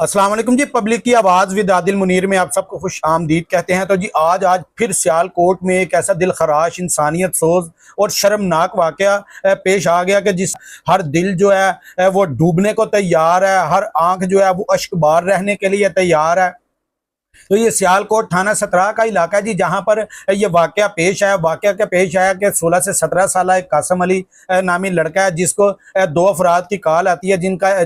अस्सलाम वालेकुम जी। पब्लिक की आवाज़ विद आदिल मुनीर में आप सबको खुश आमदीद कहते हैं। तो जी आज फिर सियालकोट में एक ऐसा दिल खराश, इंसानियत सोज और शर्मनाक वाकया पेश आ गया कि जिस हर दिल जो है वो डूबने को तैयार है, हर आंख जो है वो अश्कबार रहने के लिए तैयार है। तो ये सियालकोट थाना 17 का इलाका है जी, जहां पर ये वाकया पेश आया। वाकया क्या पेश आया कि 16 से 17 साल एक कासिम अली नामी लड़का है, जिसको दो अफराद की कॉल आती है,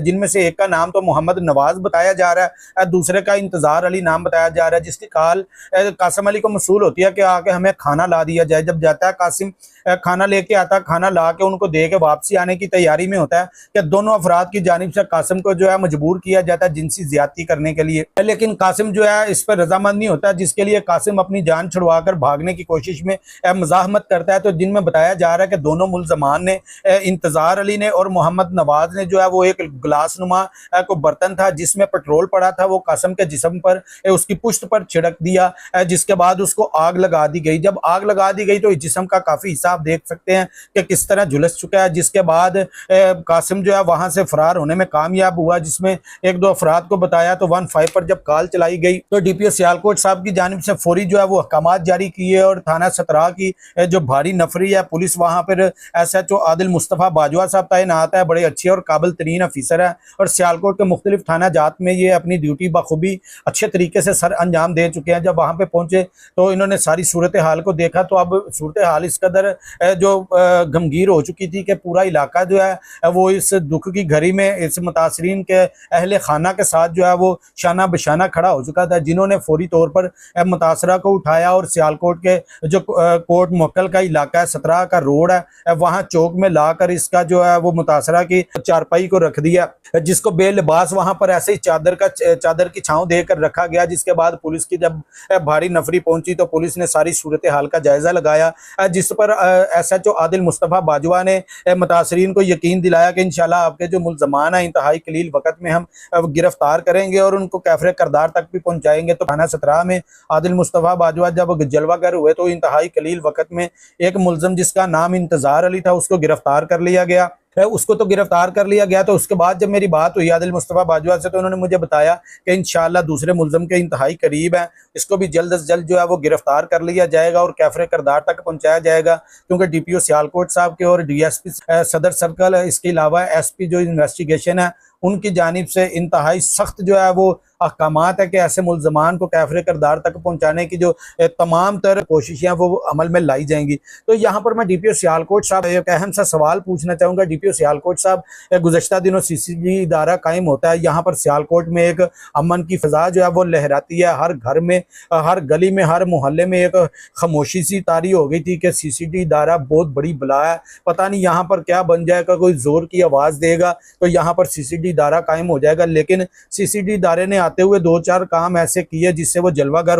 जिनमें से एक का नाम तो मोहम्मद नवाज बताया जा रहा है, दूसरे का इंतजार अली नाम बताया जा रहा है। जिसकी कॉल कासिम अली को मसूल होती है कि आके हमें खाना ला दिया जाए। जब जाता है कासिम, खाना लेके आता, खाना ला के उनको दे के वापसी आने की तैयारी में होता है कि दोनों अफराद की जानिब से कासिम को जो है मजबूर किया जाता है जिनसी ज्यादती करने के लिए। लेकिन कासिम जो है इस पर रजामंद नहीं होता, जिसके लिए कासिम अपनी जान छुड़वाकर भागने की कोशिश में मजाहमत करता है। तो जिनमें बताया जा रहा है कि दोनों मुलजमान ने, इंतजार अली ने और मोहम्मद नवाज ने जो है वो एक गिलास नुमा को बर्तन था जिसमें पेट्रोल पड़ा था, वो कासिम के जिस्म पर, उसकी पुश्त पर छिड़क दिया, जिसके बाद उसको आग लगा दी गई। जब आग लगा दी गई तो जिस्म का काफी हिस्सा आप देख सकते हैं कि किस तरह झुलस चुका है। जिसके बाद कासिम जो है वहां से फरार होने में कामयाब हुआ, जिसमें एक दो अफराद को बताया। तो 15 पर जब कॉल चलाई गई तो डीपीओ सियालकोट साहब की जानिब से फौरी जो है वो अहकामात जारी किए और थाना 17 की जो भारी नफरी है पुलिस, वहां पर SHO आदिल मुस्तफ़ा बाजवा साहब तैनात है। बड़े अच्छे और काबिल तरीन अफीसर है और सियालकोट के मुख्तलिफ थाना जात में ये अपनी ड्यूटी बखूबी अच्छे तरीके से सर अंजाम दे चुके हैं। जब वहां पे पहुंचे तो इन्होंने सारी सूरत हाल को देखा, तो अब सूरत हाल इस कदर जो गमगीर हो चुकी थी कि पूरा इलाका जो है वो इस दुख की घड़ी में इस मुतासरीन के अहले खाना के साथ जो है वो शाना बशाना खड़ा हो चुका था, जिन्होंने फौरी तौर पर मुतासरा को उठाया और सियालकोट के जो कोट मोक्कल का इलाका है, 17 का रोड है, वहां चौक में लाकर इसका जो है वो मुतासरा की चारपाई को रख दिया, जिसको बेलिबास वहां पर ऐसे ही चादर की छांव देकर रखा गया। जिसके बाद पुलिस की जब भारी नफरी पहुंची तो पुलिस ने सारी सूरत हाल का जायजा लगाया, जिस पर SHO आदिल मुस्तफ़ा बाजवा ने मुतासरीन को यकीन दिलाया कि इंशाल्लाह आपके जो मुलजमान है इंतहाई कलील वक्त में हम गिरफ्तार करेंगे और उनको कैफरे करदार तक भी पहुंचाएंगे। तो थाना 17 में आदिल मुस्तफ़ा बाजवा जब जलवागर हुए तो इंतहाई कलील वक्त में एक मुलजम जिसका नाम इंतजार अली था उसको गिरफ्तार कर लिया गया। उसको तो गिरफ्तार कर लिया गया। तो उसके बाद जब मेरी बात हुई आदिल मुस्तफ़ा बाजवा से तो उन्होंने मुझे बताया कि इंशाल्लाह दूसरे मुलजम के इंतहाई करीब है, इसको भी जल्द से जल्द जो है वो गिरफ्तार कर लिया जाएगा और कैफरे करदार तक पहुंचाया जाएगा। क्योंकि DPO सियालकोट साहब के और DSP सदर सर्कल, इसके अलावा SP जो इन्वेस्टिगेशन है उनकी जानिब से इंतहाई सख्त जो है वो अहकामात है कि ऐसे मुलजमान को कैफरे करदार तक पहुंचाने की जो तमाम तर कोशिशें वो अमल में लाई जाएंगी। तो यहाँ पर मैं DPO सियालकोट साहब एक अहम सा सवाल पूछना चाहूँगा। DPO सियालकोट साहब, गुज़श्ता दिनों CCG इदारा कायम होता है, यहाँ पर सियालकोट में एक अमन की फ़िज़ा जो है वो लहराती है। हर घर में, हर गली में, हर मोहल्ले में एक खामोशी सी तारी हो गई थी कि CCD इदारा बहुत बड़ी बला है, पता नहीं यहाँ पर क्या बन जाएगा, कोई ज़ोर की आवाज़ देगा तो यहाँ पर CCD इदारा कायम हो जाएगा। लेकिन CCD इदारे ने आते हुए 2-4 काम ऐसे किए जिससे वो जलवागर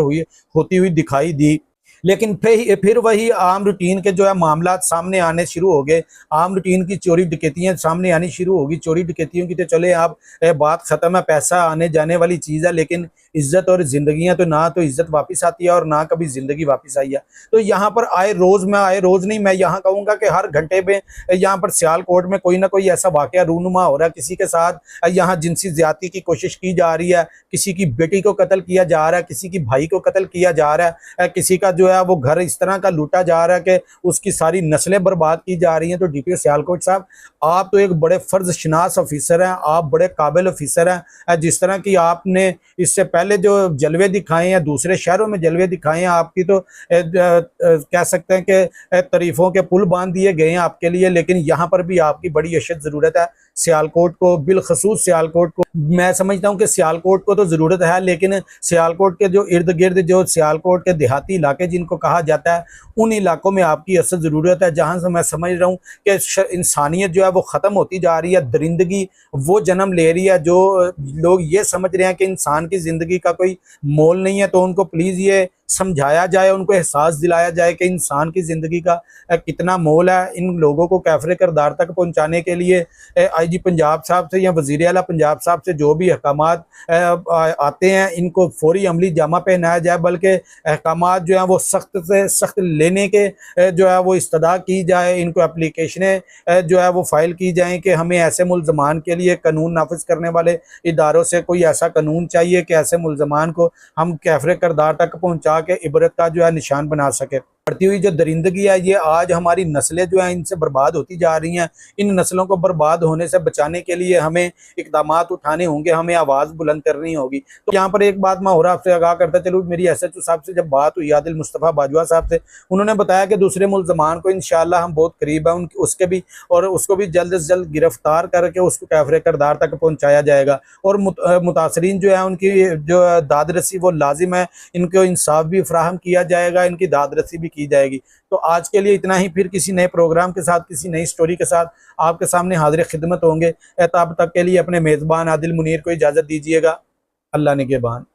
होती हुई दिखाई दी। लेकिन फिर वही आम रूटीन के जो है मामला सामने आने शुरू हो गए। आम रूटीन की चोरी डकैतियां सामने आनी शुरू होगी। चोरी डकैतियों की तो चले आप बात ख़त्म है, पैसा आने जाने वाली चीज़ है, लेकिन इज्जत और ज़िंदगियां तो ना तो इज्जत वापस आती है और ना कभी ज़िंदगी वापस आई है। तो यहाँ पर आए रोज़ नहीं, मैं यहाँ कहूँगा कि हर घंटे में यहाँ पर सियालकोट में कोई ना कोई ऐसा वाकया रूनुमा हो रहा है। किसी के साथ यहाँ जिनसी ज्यादती की कोशिश की जा रही है, किसी की बेटी को कत्ल किया जा रहा है, किसी की भाई को कत्ल किया जा रहा है, किसी का जो है वो घर इस तरह का लूटा जा रहा है कि उसकी सारी नस्लें बर्बाद की जा रही हैं। तो DPO सियालकोट साहब, आप तो एक बड़े फर्ज शनास ऑफिसर हैं, आप बड़े काबिल ऑफिसर हैं। जिस तरह की आपने इससे पहले जो जलवे दिखाए हैं, दूसरे शहरों में जलवे दिखाए हैं, आपकी तो कह सकते हैं कि तारीफों के पुल बांध दिए गए हैं आपके लिए। लेकिन यहाँ पर भी आपकी बड़ी अशद ज़रूरत है। सियालकोट को, बिलखसूस सियालकोट को, मैं समझता हूँ कि सियालकोट को तो ज़रूरत है, लेकिन सियालकोट के जो इर्द गिर्द जो सियालकोट के देहाती इलाके जिनको कहा जाता है, उन इलाकों में आपकी असल ज़रूरत है, जहाँ से मैं समझ रहा हूँ कि इंसानियत जो है वो ख़त्म होती जा रही है, दरिंदगी वो जन्म ले रही है। जो लोग ये समझ रहे हैं कि इंसान की ज़िंदगी का कोई मोल नहीं है, तो उनको प्लीज़ ये समझाया जाए, उनको एहसास दिलाया जाए कि इंसान की ज़िंदगी का कितना मोल है। इन लोगों को कैफ़रे किरदार तक पहुँचाने के लिए आईजी पंजाब साहब से या वज़ीर आला पंजाब साहब से जो भी अहकामात आते हैं, इनको फ़ौरी अमली जामा पहनाया जाए, बल्कि अहकामात जो हैं वो सख्त से सख्त लेने के जो है वो इस्तदा की जाए। इनको एप्लीकेशनें जो है वो फ़ाइल की जाएँ कि हमें ऐसे मुल्ज़मान के लिए कानून नाफिज करने वाले इदारों से कोई ऐसा कानून चाहिए कि ऐसे मुल्ज़मान को हम कैफ़रे किरदार तक पहुँचा के इबरत का जो है निशान बना सके। बढ़ती हुई जो दरिंदगी है, ये आज हमारी नस्लें जो हैं इनसे बर्बाद होती जा रही हैं। इन नस्लों को बर्बाद होने से बचाने के लिए हमें इक़दामात उठाने होंगे, हमें आवाज़ बुलंद करनी होगी। तो यहाँ पर एक बात मैं और आपसे आगाह करता चलूँ, मेरी एसएचओ साहब से जब बात हुई, आदिल मुस्तफ़ा बाजवा साहब से, उन्होंने बताया कि दूसरे मुल्ज़मान को इंशाअल्लाह हम बहुत करीब हैं उसके भी, और उसको भी जल्द से जल्द गिरफ्तार करके उसको कैफ़रे किरदार तक पहुँचाया जाएगा। और मुतासरीन जो है उनकी जो दाद रसी वो लाजिम है, इनको इंसाफ भी फराहम किया जाएगा, इनकी दाद रसी भी की जाएगी। तो आज के लिए इतना ही, फिर किसी नए प्रोग्राम के साथ, किसी नई स्टोरी के साथ आपके सामने हाजिर खिदमत होंगे। तब तक के लिए अपने मेज़बान आदिल मुनीर को इजाज़त दीजिएगा। अल्लाह निगहबान।